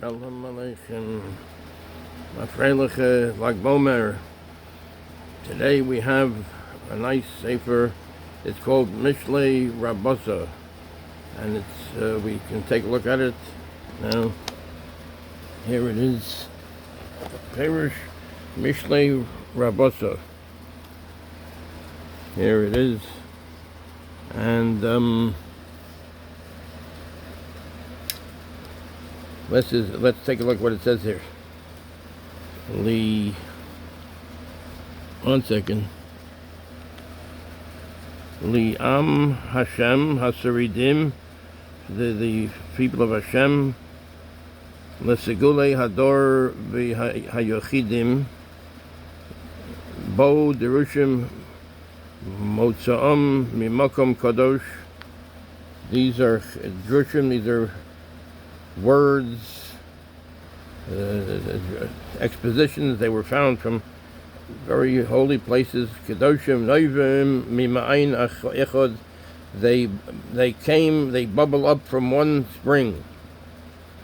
Shalom Aleichem, Mafreiliche Lag Bomer. Today we have a nice sefer. It's called Mishlei Rabosi, and it's we can take a look at it now. Here it is, Medrash Mishlei Rabosi. Here it is, and let's take a look what it says here. One second. Li'am Hashem Hasaridim, the people of Hashem. L'segulei Hador v'hayochidim. Bo derushim motzaam mimakom kadosh. These are drushim. These are words, expositions. They were found from very holy places. Kedoshim noivim mima'ain echod. They bubble up from one spring.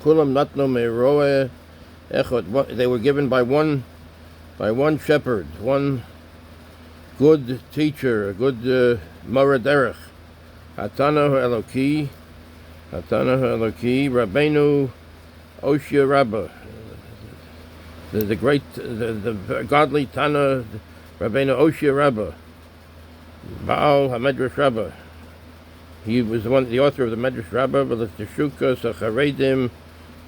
Kulam natno meroe echod. They were given by one shepherd, one good teacher, a good Mora Derech. Hatana Eloki. Hatana Eloki, Rabbeinu Oshia Rabbah, the great, the godly Tana, Rabbeinu Oshia Rabbah, Baal HaMedrash Rabbah. He was the author of the Medrash Rabbah, V'leteshuka Sacharedim,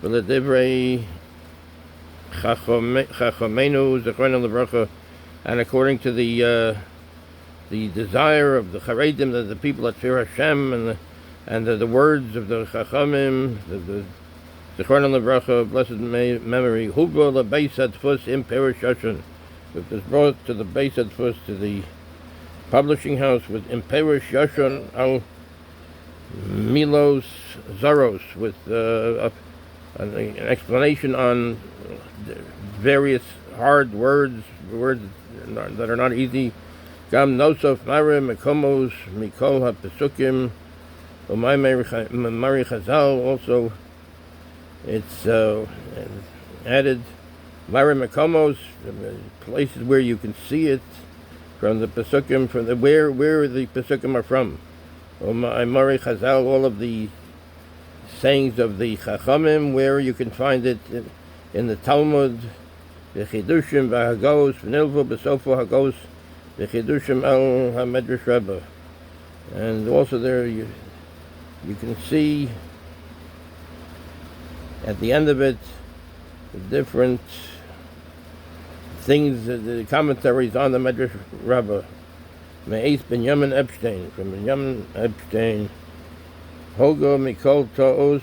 V'ledivrei Chachomenu, Zechron Levracha, and according to the desire of the Charedim, the people that fear Hashem, and the words of the Chachamim, the Zechron Levracha, blessed memory, Huba lebeis hadfus im Perish Yoshan. It was brought to the Beis Hadfus, to the publishing house, with im Perish Yoshan al Milos Zaros, with an explanation on various hard words that are not easy. Gam nosaf marim mekomos mikol hapesukim. Mari Chazal also, it's added Mari Makomos, places where you can see it from the Pesukim, from the where the Pesukim are from. Mari Chazal, all of the sayings of the Chachamim, where you can find it in the Talmud, the Chidushim, V'Hagos, V'Nilvo, B'Sofo Hagos, the Chidushim al HaMedrash Rabbah. And also there you can see at the end of it the different things, the commentaries on the Medrash Rabbah. Me'ez Binyomin Epstein, from Binyomin Epstein, Hoga Mikol Ta'os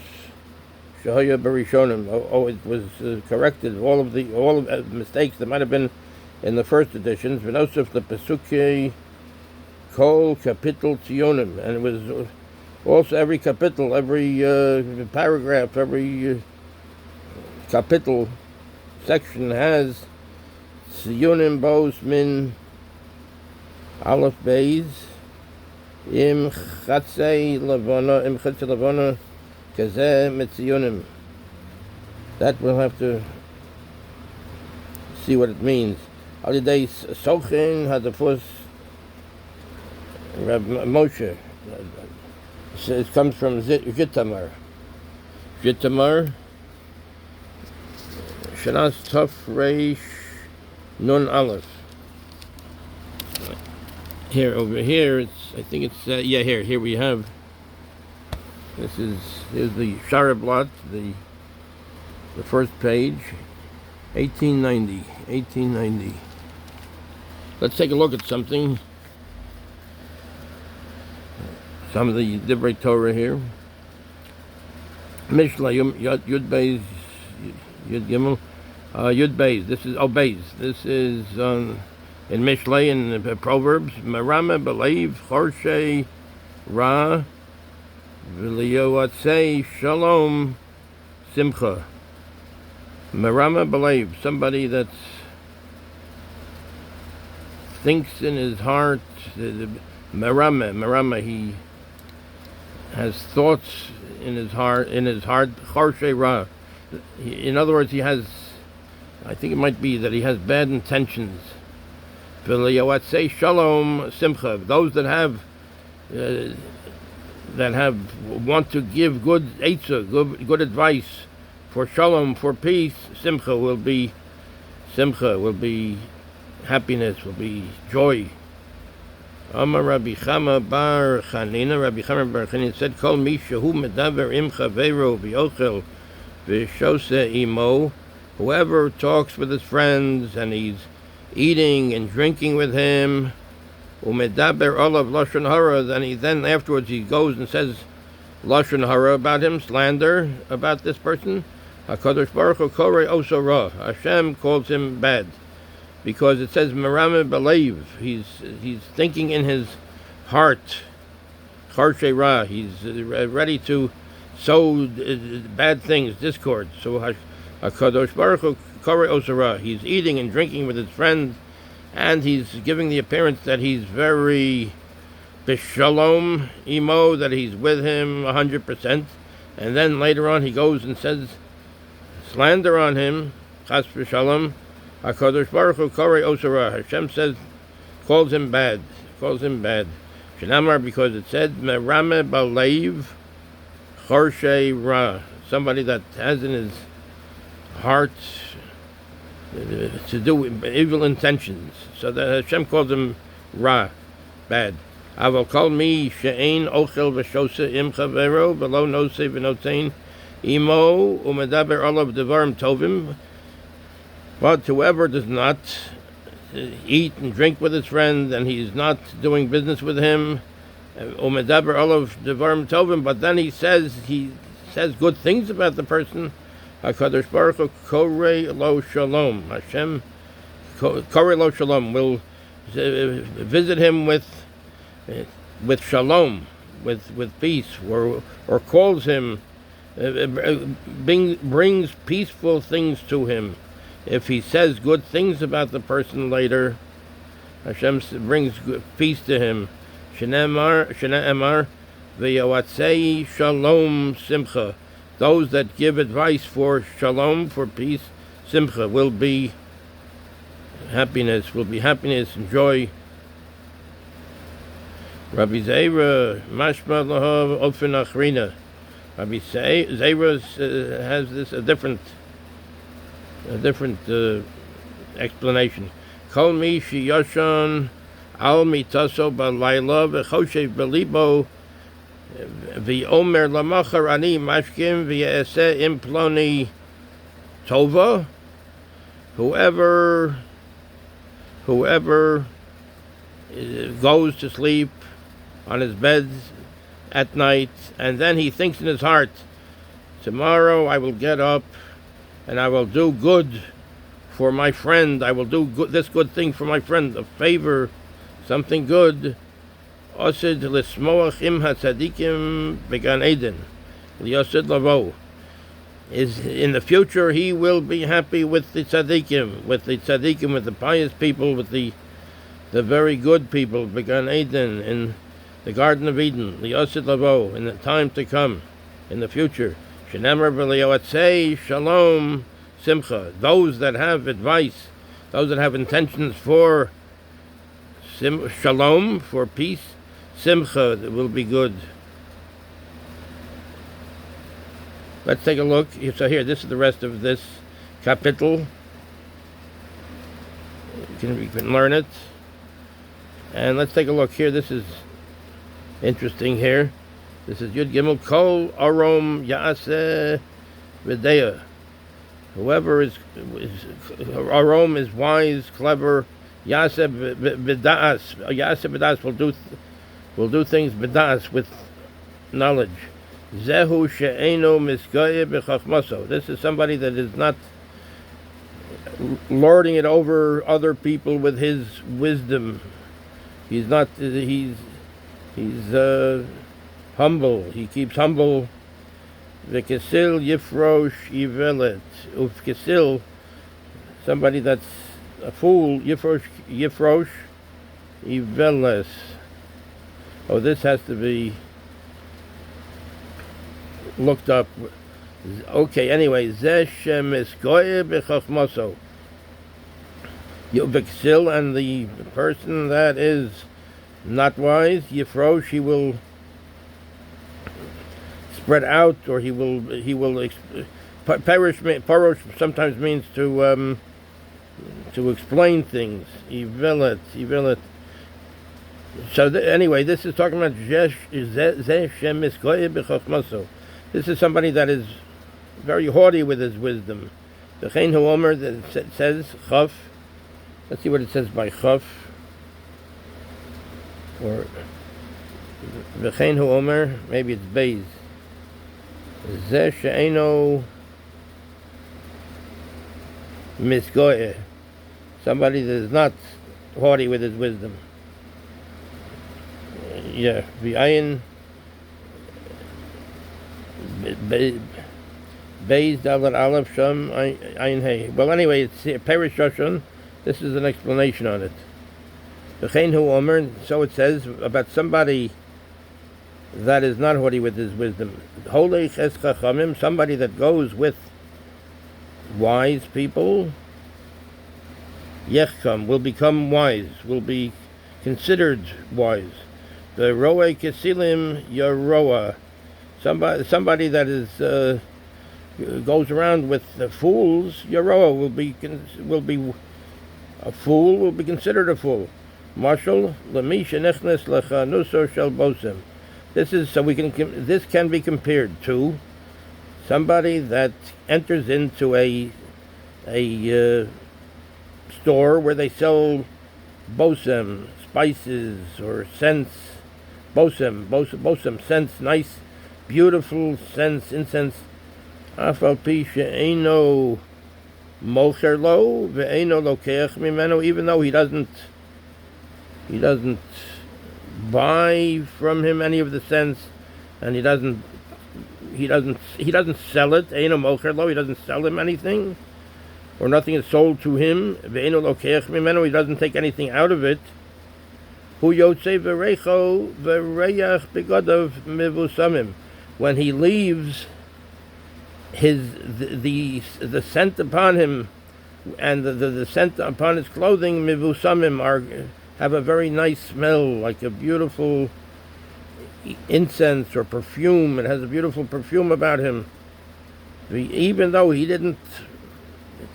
Shahaya Barishonim. It was corrected, all of the mistakes that might have been in the first editions. V'nosef the Pesukei Kol Kapitel Tzionim, and it was also every kapitel, every paragraph, every kapitel section has Tzionim Bos Min Aleph Beis Im Chatzei Levana Kazeh Mitzionim. That we'll have to see what it means. Alidei Sochin Hadafus Rab Moshe. It comes from Zhitomir. Zhitomir, Shanas Tov Reish Nun Aleph. Here, over here, I think it's here we have. Here's the Sharablot, the first page, 1890. Let's take a look at something. Some of the Divrei Torah here. Mishlei Yud Beis Yud Gimel Yud Beis. This is Beis. This is in Mishlei, in Proverbs. Merame Believe Chorshe Ra V'liyoatzei Shalom Simcha. Merame Believe, somebody that thinks in his heart. Merame, he has thoughts in his heart, Chorshe Ra. in other words, I think it might be that he has bad intentions. Say shalom simcha. Those that want to give good eitzah, good advice for shalom, for peace, simcha will be happiness, will be joy. Amar Rabbi Chama bar Chanina, Rabbi Chama bar Chanina said, Kol mi shehu medaber im chaveiro v'yochel v'shose imo, whoever talks with his friends and he's eating and drinking with him, umedaber olav lashon hara, then afterwards he goes and says lashon hara about him, slander about this person. HaKadosh Baruch Hu korei oso ra, Hashem calls him bad, because it says merame b'leiv, he's thinking in his heart, charshei ra, he's ready to sow bad things, discord. So HaKadosh Baruch Hu korei oso ra, he's eating and drinking with his friends, and he's giving the appearance that he's very b'shalom imo, that he's with him 100%, and then later on he goes and says slander on him, chas v'shalom. HaKadosh Baruch Hu korei oso ra, Hashem calls him bad. Zhitomir, because it said merame b'leiv charshei ra, somebody that has in his heart to do evil intentions. So that Hashem calls him ra, bad. Aval kol mi she'ein ochel v'shose im chavero v'lo nosei v'notein imo umedaber olav devarim tovim. But whoever does not eat and drink with his friend, and he's not doing business with him, umedaber olav devarim tovim, but then he says good things about the person, HaKadosh Baruch Hu korei lo shalom. Hashem korei lo shalom will visit him with shalom, with peace, or calls him, brings peaceful things to him. If he says good things about the person later, Hashem brings peace to him. Zhitomir v'yawatzei shalom simcha. Those that give advice for shalom, for peace, simcha, will be happiness and joy. Rabbi Zera mashma lahav ofen achrina. Rabbi Zera has this a different explanation. Kol mi sheyoshan al mitaso balayla v'choshev belibo v'omer lamachar ani mashkim v'yaseh im ploni tova. Whoever goes to sleep on his bed at night, and then he thinks in his heart, tomorrow I will get up and I will do good for my friend. I will do this good thing for my friend, a favor, something good. Osid lismoach im hatzadikim began Eden. Liosid lavo. Is in the future he will be happy with the tzadikim, with the pious people, with the very good people, began Eden, in the Garden of Eden, Liosid lavo, in the time to come, in the future. Zhitomir v'liyawatzei shalom simcha. Those that have advice, those that have intentions for shalom, for peace, simcha, that will be good. Let's take a look. So here, this is the rest of this kapitel. You can learn it. And let's take a look here. This is interesting here. This is Yud Gimel Kol Arom Yaaseh V'Deya. Whoever is Arom is wise, clever. Yaaseh V'Da'as. Yaaseh V'Da'as will do things V'Da'as, with knowledge. Zehu She'eno Miskaya B'Chachmaso. This is somebody that is not lording it over other people with his wisdom. He's not. He's humble. He keeps humble. V'kesil yifrosh ivelet. Ufkesil, somebody that's a fool. Yifrosh iveles. Oh, this has to be looked up. Okay, anyway, Zeh Shemiskoye B'Chachmaso. Yuveksil, and the person that is not wise, Yifro, she will spread out, or he will perish. Parosh sometimes means to explain things. Ivelet. So anyway, this is talking about Zeh Shemiskoye B'Chachmaso. This is somebody that is very haughty with his wisdom. V'chein hu omer, that says Chaf. Let's see what it says by Chaf. Or V'chein hu omer, maybe it's Beis. Zeh she'eino miskoye. Somebody that is not haughty with his wisdom. Yeah, v'ayin Beis Dalet Aleph Sham Ayin Hey. Well, anyway, it's Perish Shoshan. This is an explanation on it. V'chein hu omer, so it says about somebody that is not haughty with his wisdom. Holei ches chachamim, somebody that goes with wise people. Yechkam, will become wise, will be considered wise. The roe kesilim yaroa, somebody that is goes around with the fools. Yaroa will be a fool, will be considered a fool. Marshal lemisha nechnes lechanuso shel bosem. This is so we can. This can be compared to somebody that enters into a store where they sell bosem, spices or scents. Bosem, scents, nice, beautiful scents, incense. Afal pi she'eino mocher lo ve'eino lokeach mimeno. Even though he doesn't buy from him any of the scents, and he doesn't sell it. Eino mocher lo, he doesn't sell him anything, or nothing is sold to him. Ve'eino lokeach mimeno, he doesn't take anything out of it. Hu yotzei v'reicho v'reyach begodav mivusamim. When he leaves, the scent upon him and the scent upon his clothing mivusamim have a very nice smell, like a beautiful incense or perfume. It has a beautiful perfume about him. Even though he didn't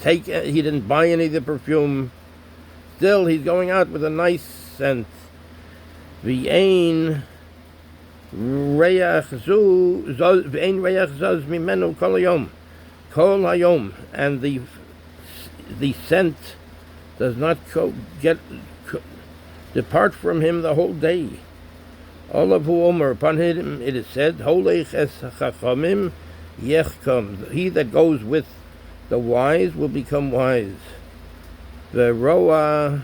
buy any of the perfume, still he's going out with a nice scent. V'ein reyach zuz mimenu kol hayom, and the scent does not depart from him the whole day. Olav hu omer, upon him it is said, Holech es chachamim yechkam. He that goes with the wise will become wise. Ve'roa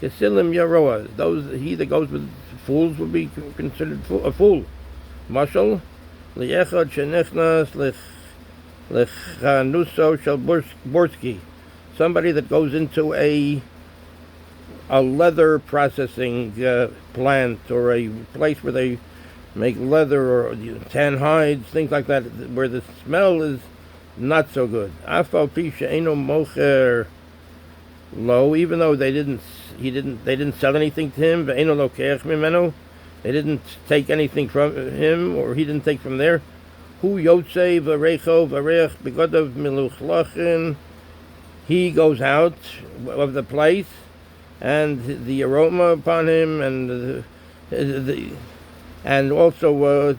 kesilim yaroa. He that goes with fools will be considered a fool. Mashal liechad shenechnas lechanuso shel borski. Somebody that goes into a leather processing plant, or a place where they make leather or tan hides, things like that, where the smell is not so good. Afal pi she'eino mocher lo, even though they didn't sell anything to him. Ve'eino lokeach mimeno, they didn't take anything from him, or he didn't take from there. Hu yotzei v'reicho v'reich begodav miluchlachin. He goes out of the place, and the aroma upon him, and also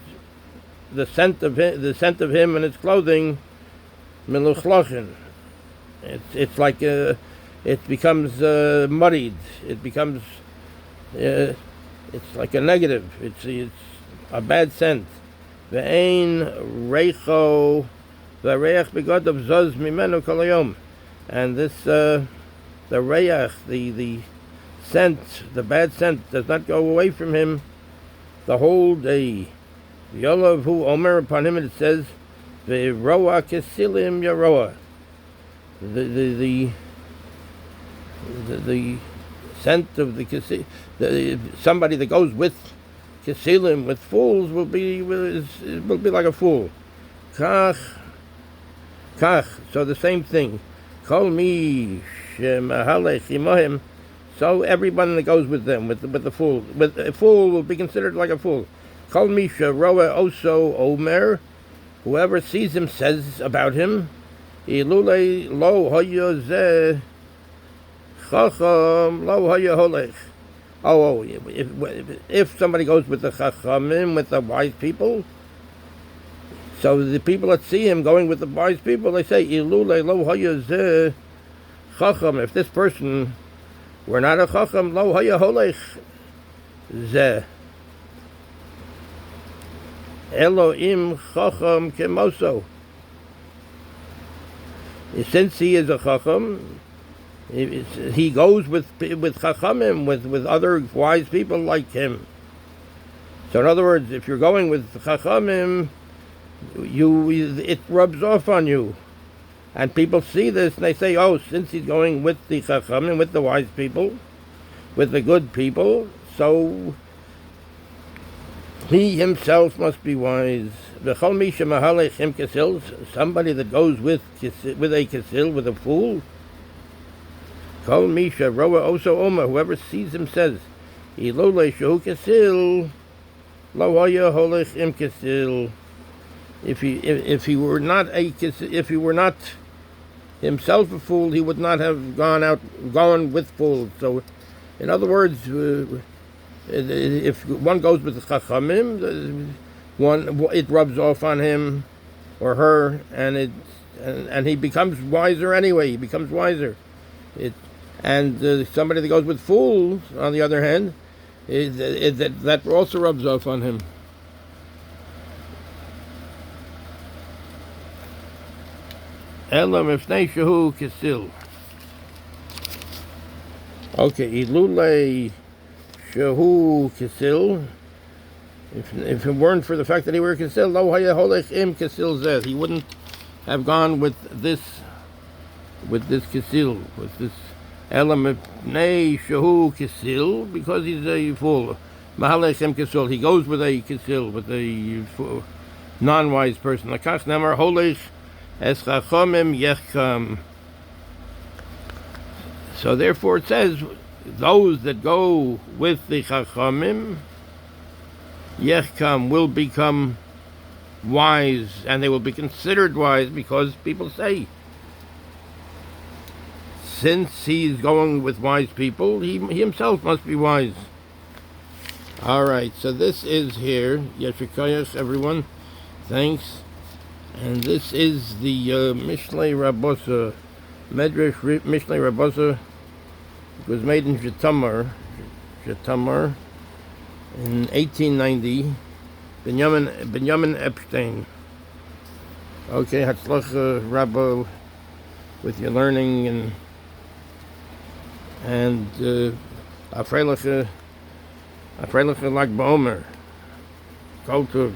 the scent of him and his clothing, miluchlachin. It's like it becomes muddied. It becomes it's like a negative. It's a bad scent. Ve'ein reicho v'reich begodav zuz mimenu kol hayom. And this the reach, the scent, the bad scent, does not go away from him the whole day. Yolav hu omer, upon him it says, ve'roa kesilim yaroa. The scent of the somebody that goes with kesilim, with fools, will be like a fool. Kach Kach, so the same thing. Kol mi shemahalech imohim, so everyone that goes with them, with the fool, with a fool will be considered like a fool. Kol mi sheroa oso omer, whoever sees him says about him, ilule lo hoya zeh chacham lo hoya holech. Oh, if somebody goes with the chachamim, with the wise people, so the people that see him going with the wise people, they say, ilule lo hoya zeh chacham. If this person were not a chacham, lo hoya holech zeh. Elohim chacham kemoso. Since he is a chacham, he goes with chachamim, with other wise people like him. So in other words, if you're going with chachamim, it rubs off on you. And people see this and they say, oh, since he's going with the chachamim, with the wise people, with the good people, so he himself must be wise. Somebody that goes with a kesil, with a fool, Kol Misha Roa Oso Oma, whoever sees him says, Ilole Shehu Kesil, Lo Haya Holech Im Kesil. If he were not himself a fool, he would not have gone with fools. So, in other words, if one goes with the Chachamim, it rubs off on him or her, and he becomes wiser anyway. He becomes wiser. Somebody that goes with fools, on the other hand, that also rubs off on him. Elam ifnei shehu kesil. Okay, ilule shehu kesil. If it weren't for the fact that he were kesil, lo haya holech im kesil zeh, he wouldn't have gone with this kesil, with this elam ifnei shehu kesil, because he's a fool. Mahalech im kesil, he goes with a kesil, with a non-wise person. Lakach nemar holech es chachamim yecham. So therefore it says, those that go with the chachamim, yecham, will become wise, and they will be considered wise, because people say, since he's going with wise people, he himself must be wise. All right, so this is here. Yeshikayach, everyone. Thanks. And this is the Mishlei Rabosi, Medrash Mishlei Rabosi. It was made in Zhitomir in 1890. Binyomin Epstein. Okay, Hatzlacha Rabbo, with your learning and Afreilacha Lag Ba'omer. Kol Tov.